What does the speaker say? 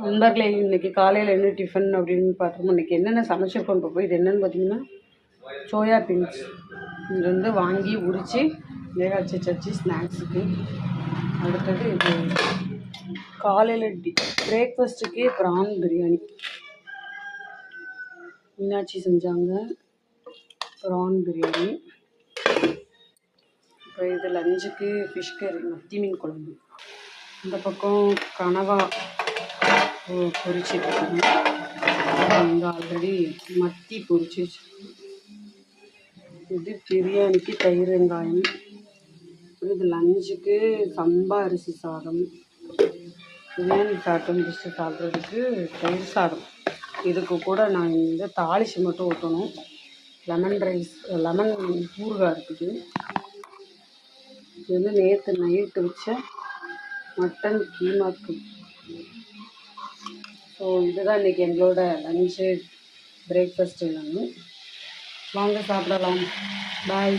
நண்பர்களே, இன்றைக்கி காலையில் என்ன டிஃபன் அப்படின்னு பார்த்தோம். இன்றைக்கி என்னென்ன சமைச்சிருக்கோம் இப்போ போய் இது என்னென்னு பார்த்தீங்கன்னா சோயா பீன்ஸ். இது வந்து வாங்கி உரித்து வேக வச்சு ஸ்நாக்ஸுக்கு. அடுத்தது இது காலையில் பிரேக்ஃபாஸ்ட்டுக்கு ப்ரான் பிரியாணி மீனாட்சி செஞ்சாங்க. ப்ரான் பிரியாணி. அப்புறம் இது லஞ்சுக்கு ஃபிஷ் கறி, மத்தி மீன் குழம்பு. இந்த பக்கம் கனவா பொரிச்சிட்டு இருக்காங்க. இங்கே ஆல்ரெடி மத்தி பொரிச்சு வச்சுருக்கோம். இது பிரியாணிக்கு தயிர் வெங்காயம். இது லஞ்சுக்கு சம்பா அரிசி சாதம். பிரியாணி சாதம் டிஷ்ஷு சாப்பிட்றதுக்கு தயிர் சாதம். இதுக்கு கூட நான் இந்த தாளிச்சு மட்டும் ஊற்றணும். லெமன் ஊறுகாய் இருக்குது. இது வந்து நேற்று நைட்டு வச்ச மட்டன் கீமாக்கு. ஸோ இதுதான் இன்றைக்கி எங்களோட லஞ்சு பிரேக்ஃபாஸ்ட் எல்லாமே. வாங்க சாப்பிடலாம். பாய்.